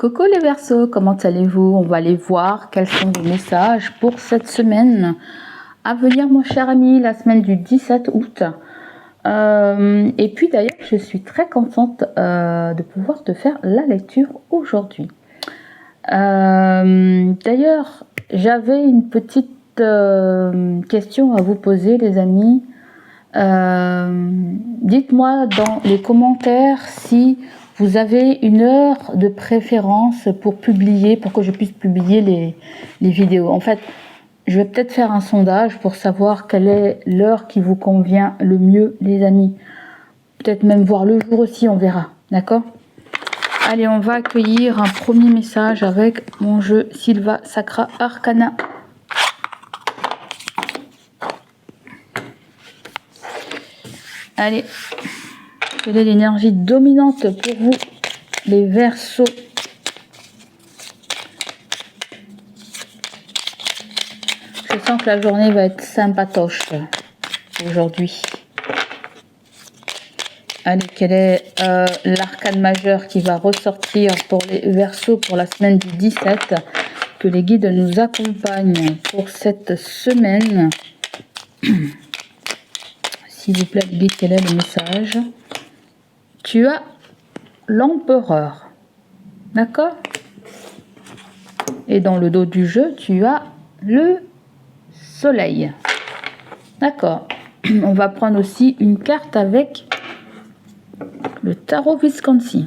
Coucou les Verseaux, comment allez-vous? On va aller voir quels sont vos messages pour cette semaine à venir, mon cher ami, la semaine du 17 août. Et puis d'ailleurs, je suis très contente de pouvoir te faire la lecture aujourd'hui. D'ailleurs, j'avais une petite question à vous poser, les amis. Dites-moi dans les commentaires si vous avez une heure de préférence pour publier, pour que je puisse publier les vidéos. En fait, je vais peut-être faire un sondage pour savoir quelle est l'heure qui vous convient le mieux, les amis. Peut-être même voir le jour aussi, on verra. D'accord? Allez, on va accueillir un premier message avec mon jeu Sylva Sacra Arcana. Allez, quelle est l'énergie dominante pour vous, les Verseaux? Je sens que la journée va être sympatoche aujourd'hui. Allez, quel est l'arcane majeur qui va ressortir pour les Verseaux pour la semaine du 17? Que les guides nous accompagnent pour cette semaine. S'il vous plaît, guide, quel est le message? Tu as l'empereur. D'accord? Et dans le dos du jeu, tu as le soleil. D'accord. On va prendre aussi une carte avec le tarot Visconti.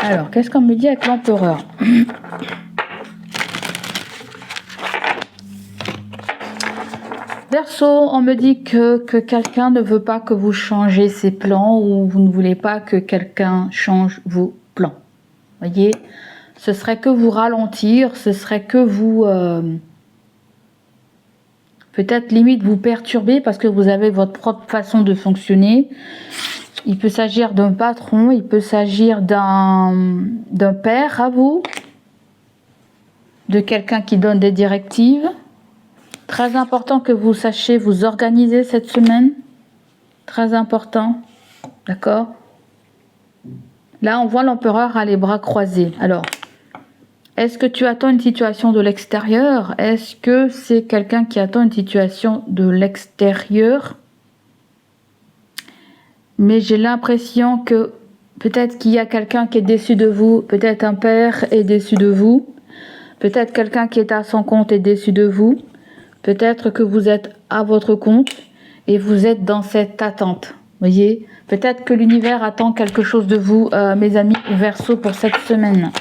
Alors, qu'est-ce qu'on me dit avec l'empereur? Verseau, on me dit que quelqu'un ne veut pas que vous changez ses plans ou vous ne voulez pas que quelqu'un change vos plans. Voyez, ce serait que vous ralentir, ce serait que vous peut-être limite vous perturber parce que vous avez votre propre façon de fonctionner. Il peut s'agir d'un patron, il peut s'agir d'un père à vous, de quelqu'un qui donne des directives. Très important que vous sachiez vous organiser cette semaine. Très important. D'accord? Là, on voit l'empereur à les bras croisés. Alors, est-ce que tu attends une situation de l'extérieur? Est-ce que c'est quelqu'un qui attend une situation de l'extérieur? Mais j'ai l'impression que peut-être qu'il y a quelqu'un qui est déçu de vous. Peut-être un père est déçu de vous. Peut-être quelqu'un qui est à son compte est déçu de vous. Peut-être que vous êtes à votre compte et vous êtes dans cette attente. Voyez, peut-être que l'univers attend quelque chose de vous, mes amis Verseaux, pour cette semaine.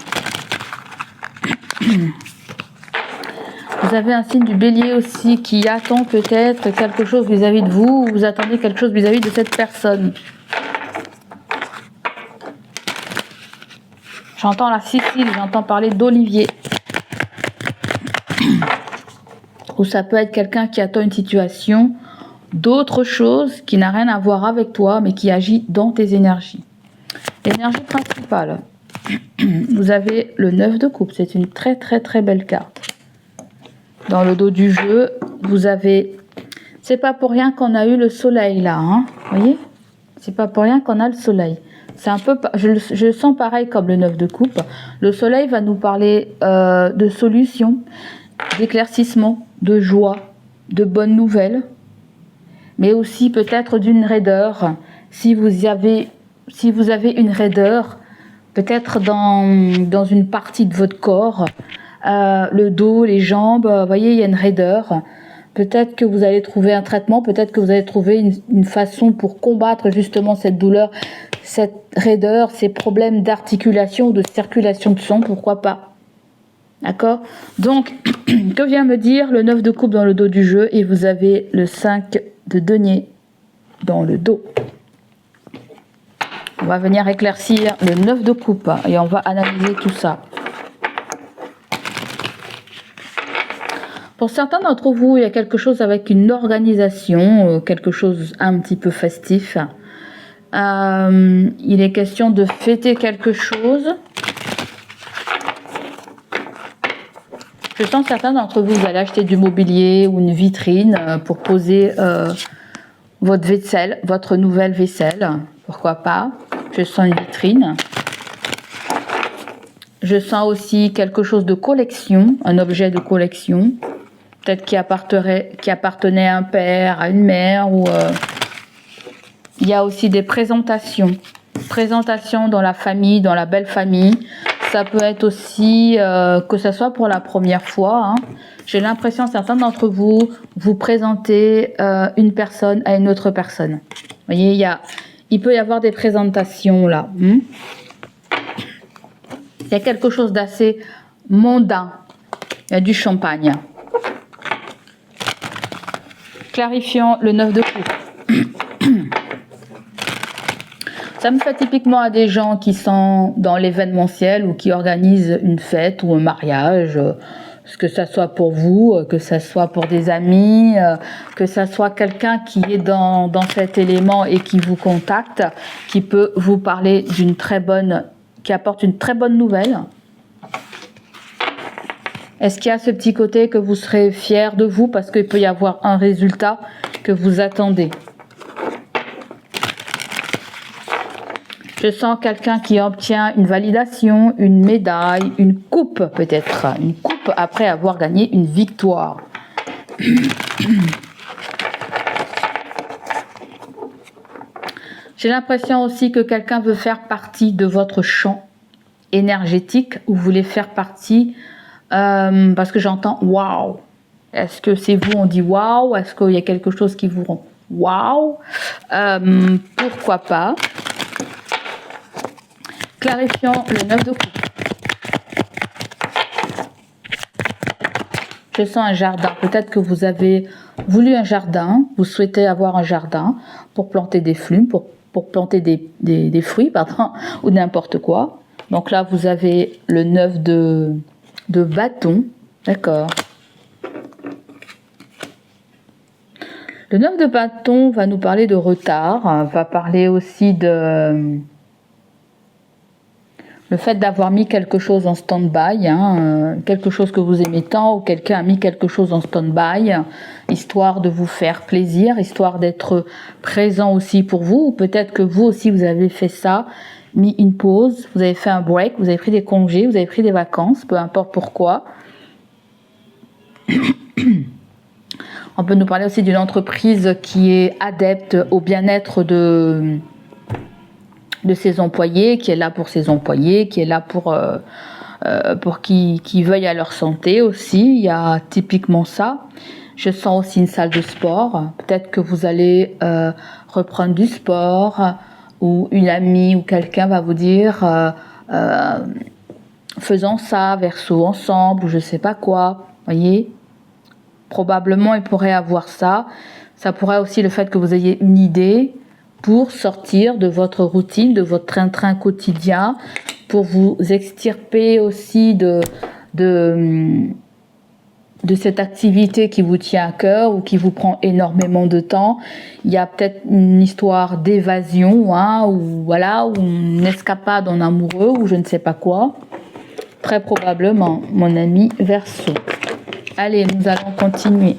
Vous avez un signe du Bélier aussi qui attend peut-être quelque chose vis-à-vis de vous, ou vous attendez quelque chose vis-à-vis de cette personne. J'entends la Sicile, j'entends parler d'Olivier. Ou ça peut être quelqu'un qui attend une situation d'autre chose qui n'a rien à voir avec toi, mais qui agit dans tes énergies. L'énergie principale, vous avez le 9 de coupe, c'est une très très très belle carte. Dans le dos du jeu, vous avez... C'est pas pour rien qu'on a eu le soleil là, hein, vous voyez? C'est pas pour rien qu'on a le soleil. C'est un peu... Je sens pareil comme le 9 de coupe. Le soleil va nous parler de solutions, d'éclaircissement, de joie, de bonnes nouvelles, mais aussi peut-être d'une raideur. Si vous avez une raideur, peut-être dans une partie de votre corps, le dos, les jambes, vous voyez, il y a une raideur. Peut-être que vous allez trouver un traitement, peut-être que vous allez trouver une façon pour combattre justement cette douleur, cette raideur, ces problèmes d'articulation ou de circulation de sang, pourquoi pas. D'accord? Donc, que vient me dire le 9 de coupe dans le dos du jeu et vous avez le 5 de denier dans le dos. On va venir éclaircir le 9 de coupe et on va analyser tout ça. Pour certains d'entre vous, il y a quelque chose avec une organisation, quelque chose un petit peu festif. Il est question de fêter quelque chose. Je sens que certains d'entre vous, vous allez acheter du mobilier ou une vitrine pour poser votre vaisselle, votre nouvelle vaisselle, pourquoi pas. Je sens une vitrine. Je sens aussi quelque chose de collection, un objet de collection. Peut-être qui appartenait à un père, à une mère. Ou il y a aussi des présentations. Présentations dans la famille, dans la belle famille. Ça peut être aussi que ce soit pour la première fois. Hein. J'ai l'impression, certains d'entre vous, vous présentez une personne à une autre personne. Vous voyez, il peut y avoir des présentations là. Il y a quelque chose d'assez mondain. Il y a du champagne. Clarifions le 9 de coupe. Ça me fait typiquement à des gens qui sont dans l'événementiel ou qui organisent une fête ou un mariage, que ça soit pour vous, que ça soit pour des amis, que ça soit quelqu'un qui est dans cet élément et qui vous contacte, qui peut vous parler qui apporte une très bonne nouvelle. Est-ce qu'il y a ce petit côté que vous serez fier de vous parce qu'il peut y avoir un résultat que vous attendez? Je sens quelqu'un qui obtient une validation, une médaille, une coupe peut-être. Une coupe après avoir gagné une victoire. J'ai l'impression aussi que quelqu'un veut faire partie de votre champ énergétique ou vous voulez faire partie parce que j'entends waouh. Est-ce que c'est vous, on dit waouh? Est-ce qu'il y a quelque chose qui vous rend waouh? Pourquoi pas? Clarifions le 9 de coupe. Je sens un jardin. Peut-être que vous avez voulu un jardin, vous souhaitez avoir un jardin pour planter des fruits, pour planter des fruits, pardon, ou n'importe quoi. Donc là, vous avez le 9 de bâton. D'accord. Le 9 de bâton va nous parler de retard, va parler aussi de le fait d'avoir mis quelque chose en stand-by, quelque chose que vous aimez tant, ou quelqu'un a mis quelque chose en stand-by, histoire de vous faire plaisir, histoire d'être présent aussi pour vous, ou peut-être que vous aussi vous avez fait ça, mis une pause, vous avez fait un break, vous avez pris des congés, vous avez pris des vacances, peu importe pourquoi. On peut nous parler aussi d'une entreprise qui est adepte au bien-être de ses employés, qui est là pour ses employés, qui est là pour qui veillent à leur santé aussi. Il y a typiquement ça. Je sens aussi une salle de sport. Peut-être que vous allez reprendre du sport ou une amie ou quelqu'un va vous dire faisons ça, verso ensemble ou je sais pas quoi. Voyez, probablement il pourrait avoir ça. Ça pourrait aussi le fait que vous ayez une idée pour sortir de votre routine, de votre train-train quotidien, pour vous extirper aussi de cette activité qui vous tient à cœur ou qui vous prend énormément de temps. Il y a peut-être une histoire d'évasion, ou voilà, ou une escapade en amoureux, ou je ne sais pas quoi. Très probablement, mon ami Verseau. Allez, nous allons continuer.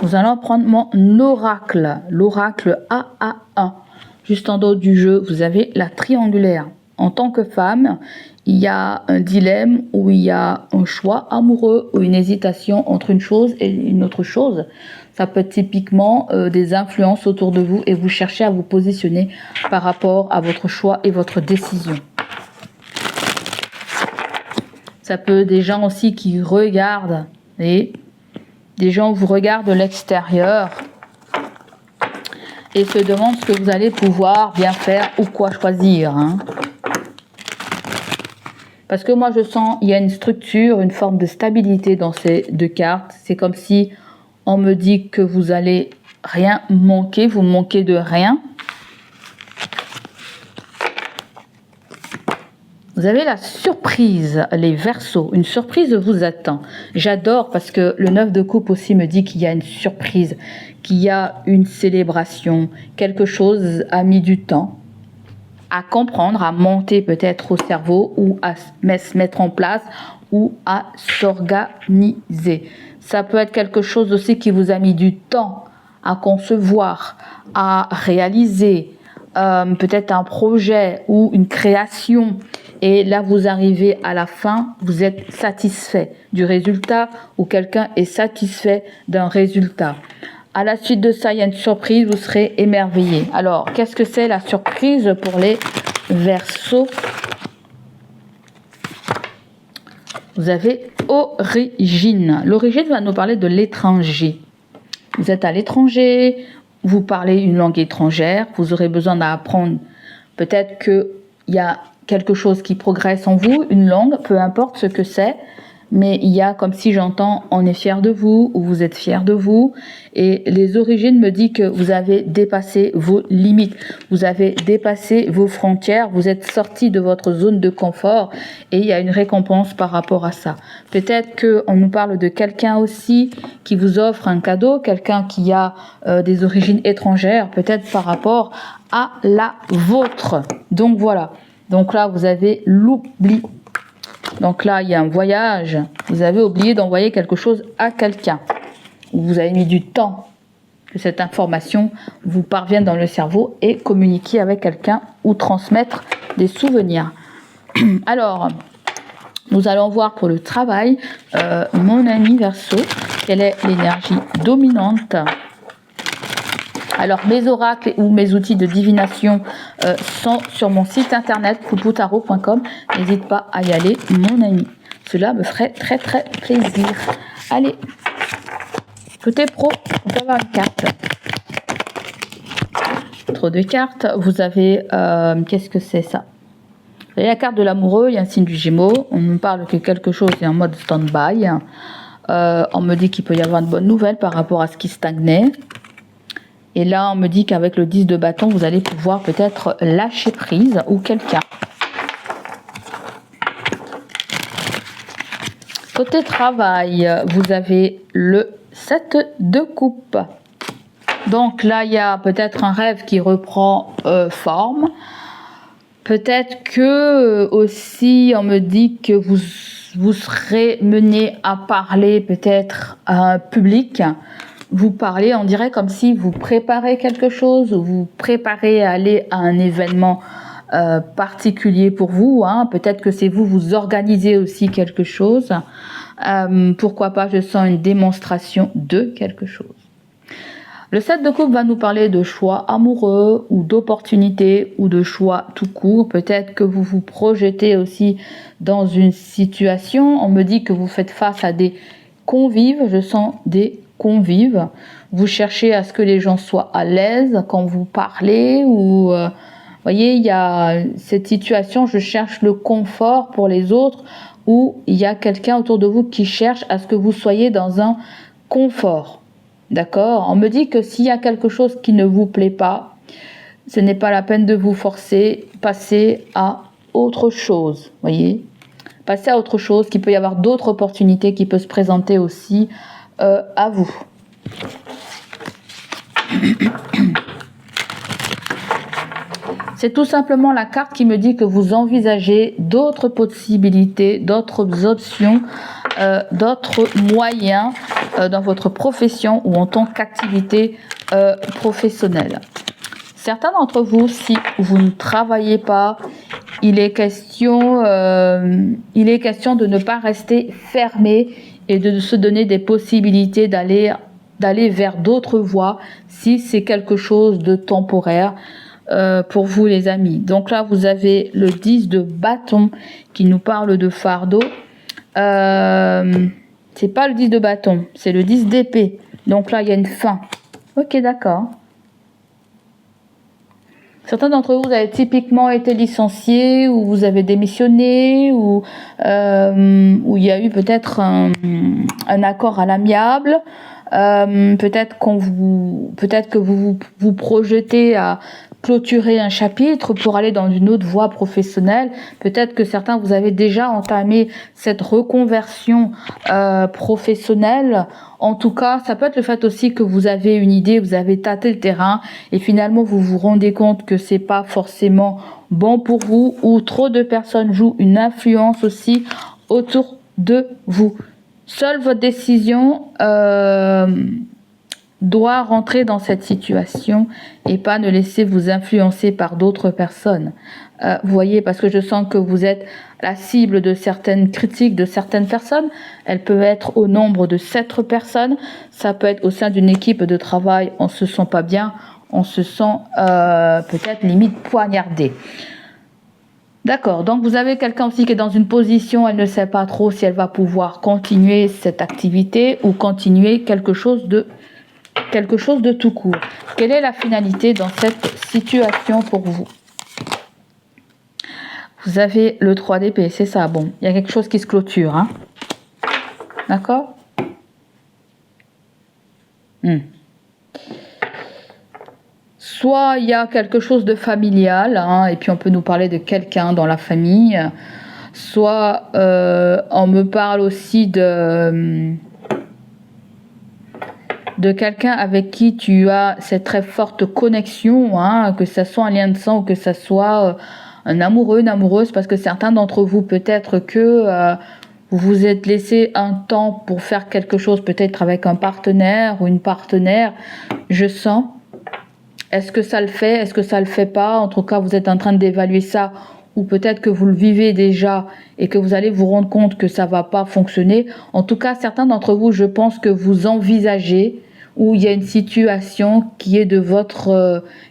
Nous allons prendre mon oracle, l'oracle AA1. Juste en dos du jeu, vous avez la triangulaire. En tant que femme, il y a un dilemme où il y a un choix amoureux ou une hésitation entre une chose et une autre chose. Ça peut être typiquement des influences autour de vous et vous cherchez à vous positionner par rapport à votre choix et votre décision. Ça peut être des gens aussi qui regardent, et des gens vous regardent de l'extérieur et se demandent ce que vous allez pouvoir bien faire ou quoi choisir. Parce que moi je sens, il y a une structure, une forme de stabilité dans ces deux cartes. C'est comme si on me dit que vous allez rien manquer, vous manquez de rien. Vous avez la surprise, les Verseaux. Une surprise vous attend. J'adore parce que le 9 de coupe aussi me dit qu'il y a une surprise, qu'il y a une célébration. Quelque chose a mis du temps à comprendre, à monter peut-être au cerveau ou à se mettre en place ou à s'organiser. Ça peut être quelque chose aussi qui vous a mis du temps à concevoir, à réaliser, peut-être un projet ou une création. Et là, vous arrivez à la fin, vous êtes satisfait du résultat ou quelqu'un est satisfait d'un résultat. À la suite de ça, il y a une surprise, vous serez émerveillé. Alors, qu'est-ce que c'est la surprise pour les Verseaux? Vous avez origine. L'origine va nous parler de l'étranger. Vous êtes à l'étranger, vous parlez une langue étrangère, vous aurez besoin d'apprendre. Peut-être qu'il y a quelque chose qui progresse en vous, une langue, peu importe ce que c'est, mais il y a comme si j'entends « on est fier de vous » ou « vous êtes fier de vous ». Et les origines me disent que vous avez dépassé vos limites, vous avez dépassé vos frontières, vous êtes sorti de votre zone de confort et il y a une récompense par rapport à ça. Peut-être qu'on nous parle de quelqu'un aussi qui vous offre un cadeau, quelqu'un qui a des origines étrangères, peut-être par rapport à la vôtre. Donc voilà, donc là vous avez l'oubli. Donc là, il y a un voyage. Vous avez oublié d'envoyer quelque chose à quelqu'un. Vous avez mis du temps que cette information vous parvienne dans le cerveau et communiquer avec quelqu'un ou transmettre des souvenirs. Alors, nous allons voir pour le travail, mon ami Verseau, quelle est l'énergie dominante. Alors, mes oracles ou mes outils de divination sont sur mon site internet poupoutaro.com. N'hésite pas à y aller, mon ami. Cela me ferait très très plaisir. Allez, côté pro, on peut avoir une carte. Trop de cartes. Vous avez, qu'est-ce que c'est ça? Vous avez la carte de l'amoureux, il y a un signe du Gémeaux. On nous parle que quelque chose est en mode stand-by. On me dit qu'il peut y avoir de bonnes nouvelles par rapport à ce qui stagnait. Et là, on me dit qu'avec le 10 de bâton, vous allez pouvoir peut-être lâcher prise ou quelqu'un. Côté travail, vous avez le 7 de coupe. Donc là, il y a peut-être un rêve qui reprend forme. Peut-être que aussi, on me dit que vous serez mené à parler peut-être à un public. Vous parlez, on dirait comme si vous préparez quelque chose, ou vous préparez à aller à un événement particulier pour vous. Hein. Peut-être que c'est vous, vous organisez aussi quelque chose. Pourquoi pas, je sens une démonstration de quelque chose. Le 7 de coupe va nous parler de choix amoureux ou d'opportunités ou de choix tout court. Peut-être que vous vous projetez aussi dans une situation. On me dit que vous faites face à des convives. Je sens des convives. Vous cherchez à ce que les gens soient à l'aise quand vous parlez ou voyez, il y a cette situation, je cherche le confort pour les autres, ou il y a quelqu'un autour de vous qui cherche à ce que vous soyez dans un confort. D'accord? On me dit que s'il y a quelque chose qui ne vous plaît pas, ce n'est pas la peine de vous forcer, passez à autre chose. Voyez? Passez à autre chose, qu'il peut y avoir d'autres opportunités qui peuvent se présenter aussi à vous. C'est tout simplement la carte qui me dit que vous envisagez d'autres possibilités, d'autres options, d'autres moyens dans votre profession ou en tant qu'activité professionnelle. Certains d'entre vous, si vous ne travaillez pas, il est question de ne pas rester fermé et de se donner des possibilités d'aller vers d'autres voies si c'est quelque chose de temporaire pour vous les amis. Donc là vous avez le 10 de bâton qui nous parle de fardeau. C'est pas le 10 de bâton, c'est le 10 d'épée. Donc là il y a une fin. Ok, d'accord. Certains d'entre vous avez typiquement été licenciés ou vous avez démissionné ou il y a eu peut-être un accord à l'amiable. Peut-être que vous vous projetez à clôturer un chapitre pour aller dans une autre voie professionnelle. Peut-être que certains, vous avez déjà entamé cette reconversion professionnelle. En tout cas, ça peut être le fait aussi que vous avez une idée, vous avez tâté le terrain et finalement vous vous rendez compte que c'est pas forcément bon pour vous ou trop de personnes jouent une influence aussi autour de vous. Seule votre décision doit rentrer dans cette situation et pas ne laisser vous influencer par d'autres personnes. Vous voyez, parce que je sens que vous êtes la cible de certaines critiques de certaines personnes. Elles peuvent être au nombre de 7 personnes. Ça peut être au sein d'une équipe de travail, on se sent pas bien, on se sent peut-être limite poignardé. D'accord, donc vous avez quelqu'un aussi qui est dans une position, elle ne sait pas trop si elle va pouvoir continuer cette activité ou continuer quelque chose de tout court. Quelle est la finalité dans cette situation pour vous? Vous avez le 3 d'épée, c'est ça, bon, il y a quelque chose qui se clôture, hein. D'accord? Soit il y a quelque chose de familial, hein, et puis on peut nous parler de quelqu'un dans la famille, soit on me parle aussi de quelqu'un avec qui tu as cette très forte connexion, hein, que ça soit un lien de sang ou que ça soit un amoureux, une amoureuse, parce que certains d'entre vous, peut-être que vous vous êtes laissé un temps pour faire quelque chose, peut-être avec un partenaire ou une partenaire, je sens. Est-ce que ça le fait? Est-ce que ça le fait pas? En tout cas, vous êtes en train d'évaluer ça, ou peut-être que vous le vivez déjà et que vous allez vous rendre compte que ça va pas fonctionner. En tout cas, certains d'entre vous, je pense que vous envisagez où il y a une situation qui est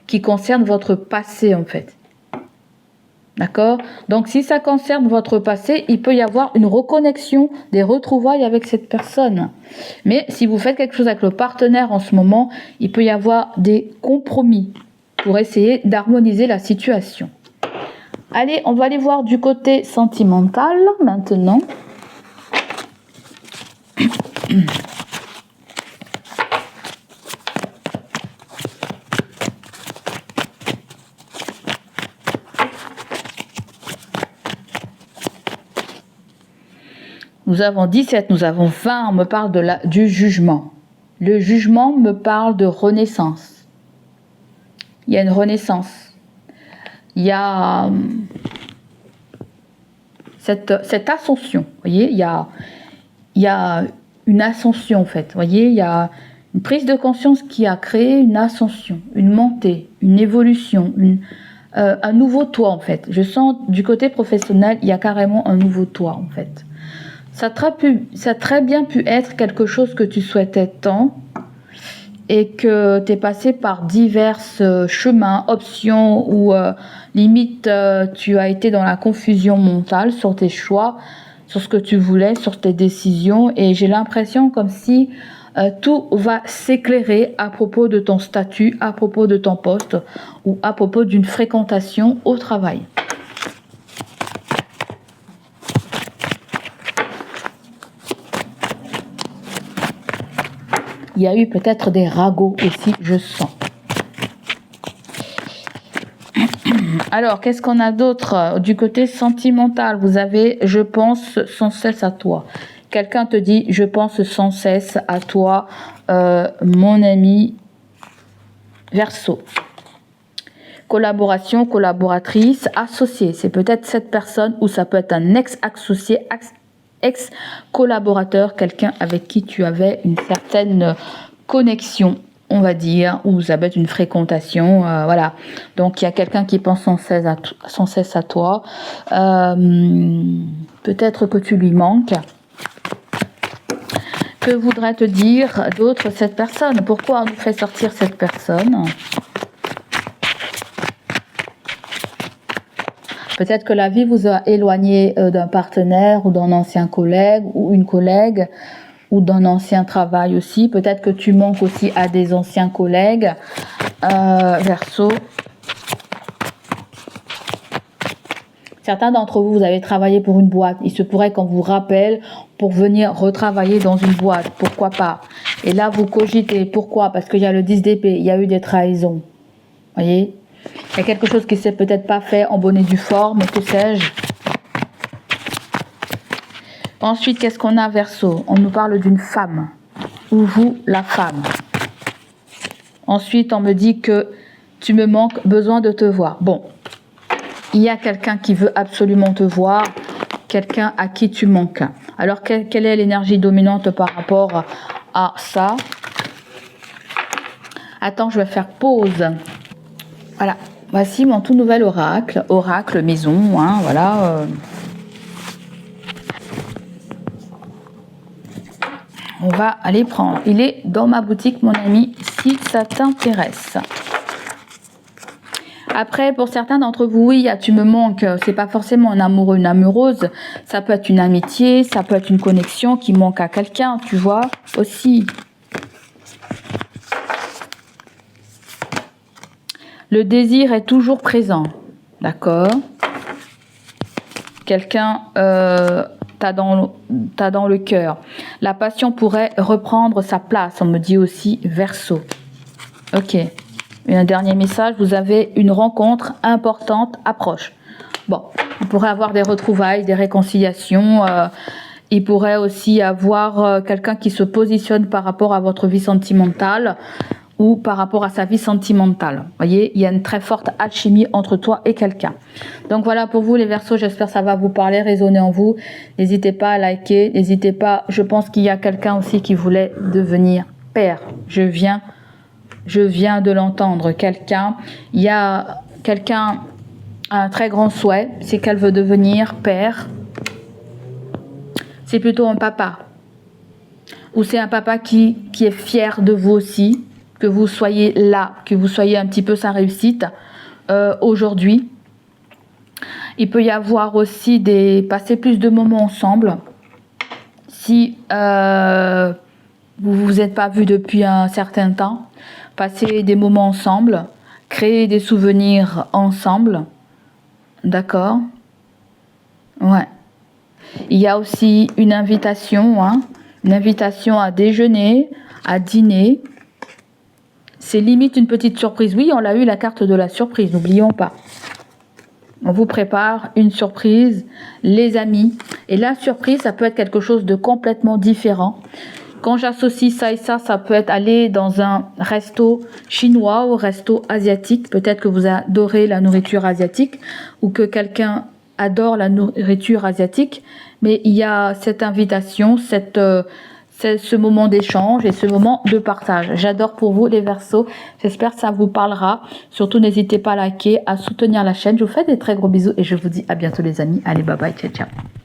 qui concerne votre passé en fait. D'accord? Donc si ça concerne votre passé, il peut y avoir une reconnexion, des retrouvailles avec cette personne. Mais si vous faites quelque chose avec le partenaire en ce moment, il peut y avoir des compromis pour essayer d'harmoniser la situation. Allez, on va aller voir du côté sentimental maintenant. Nous avons 17, nous avons 20, on me parle du jugement. Le jugement me parle de renaissance. Il y a une renaissance. Il y a cette ascension. Vous voyez, il y a une ascension en fait. Vous voyez, il y a une prise de conscience qui a créé une ascension, une montée, une évolution, un nouveau toi en fait. Je sens du côté professionnel, il y a carrément un nouveau toi en fait. Ça a très bien pu être quelque chose que tu souhaitais tant et que tu es passé par divers chemins, options ou limite tu as été dans la confusion mentale sur tes choix, sur ce que tu voulais, sur tes décisions et j'ai l'impression comme si tout va s'éclairer à propos de ton statut, à propos de ton poste ou à propos d'une fréquentation au travail. Il y a eu peut-être des ragots aussi, je sens. Alors, qu'est-ce qu'on a d'autre? Du côté sentimental, vous avez « je pense sans cesse à toi ». Quelqu'un te dit « je pense sans cesse à toi, mon ami Verseau ». Collaboration, collaboratrice, associé. C'est peut-être cette personne ou ça peut être un ex-associé, ex-collaborateur, quelqu'un avec qui tu avais une certaine connexion, on va dire, ou ça peut être une fréquentation, voilà. Donc il y a quelqu'un qui pense sans cesse à toi. Peut-être que tu lui manques. Que voudrait te dire d'autre cette personne? Pourquoi on nous fait sortir cette personne? Peut-être que la vie vous a éloigné d'un partenaire ou d'un ancien collègue ou une collègue ou d'un ancien travail aussi. Peut-être que tu manques aussi à des anciens collègues. Verseau. Certains d'entre vous, vous avez travaillé pour une boîte. Il se pourrait qu'on vous rappelle pour venir retravailler dans une boîte. Pourquoi pas? Et là, vous cogitez. Pourquoi? Parce qu'il y a le 10 d'épée. Il y a eu des trahisons. Voyez? Il y a quelque chose qui s'est peut-être pas fait en bonne et due forme, que sais-je. Ensuite, qu'est-ce qu'on a, Verseau? On nous parle d'une femme. Ou vous, la femme. Ensuite, on me dit que tu me manques, besoin de te voir. Bon, il y a quelqu'un qui veut absolument te voir, quelqu'un à qui tu manques. Alors, quelle est l'énergie dominante par rapport à ça? Attends, je vais faire pause. Voilà, voici mon tout nouvel oracle. Oracle maison, hein, voilà. On va aller prendre. Il est dans ma boutique, mon ami, si ça t'intéresse. Après, pour certains d'entre vous, oui, tu me manques. C'est pas forcément un amoureux, une amoureuse. Ça peut être une amitié, ça peut être une connexion qui manque à quelqu'un, tu vois, aussi. Le désir est toujours présent, d'accord? Quelqu'un t'as dans le cœur. La passion pourrait reprendre sa place, on me dit aussi Verseau. Ok. Et un dernier message, vous avez une rencontre importante approche. Bon, il pourrait avoir des retrouvailles, des réconciliations. Il pourrait aussi avoir quelqu'un qui se positionne par rapport à votre vie sentimentale ou par rapport à sa vie sentimentale. Vous voyez, il y a une très forte alchimie entre toi et quelqu'un. Donc voilà pour vous les Verseaux, j'espère que ça va vous parler, résonner en vous. N'hésitez pas à liker, n'hésitez pas. Je pense qu'il y a quelqu'un aussi qui voulait devenir père. Je viens de l'entendre. Il y a quelqu'un a un très grand souhait, c'est qu'elle veut devenir père. C'est plutôt un papa. Ou c'est un papa qui est fier de vous aussi, que vous soyez là, que vous soyez un petit peu sa réussite aujourd'hui. Il peut y avoir aussi passer plus de moments ensemble. Si vous vous êtes pas vus depuis un certain temps, passer des moments ensemble, créer des souvenirs ensemble. D'accord? Ouais. Il y a aussi une invitation, hein, une invitation à déjeuner, à dîner. C'est limite une petite surprise. Oui, on l'a eu, la carte de la surprise, n'oublions pas. On vous prépare une surprise, les amis. Et la surprise, ça peut être quelque chose de complètement différent. Quand j'associe ça et ça peut être aller dans un resto chinois ou resto asiatique. Peut-être que vous adorez la nourriture asiatique ou que quelqu'un adore la nourriture asiatique. Mais il y a cette invitation, ce moment d'échange et ce moment de partage. J'adore pour vous les Verseaux. J'espère que ça vous parlera. Surtout, n'hésitez pas à liker, à soutenir la chaîne. Je vous fais des très gros bisous et je vous dis à bientôt les amis. Allez, bye bye, ciao, ciao.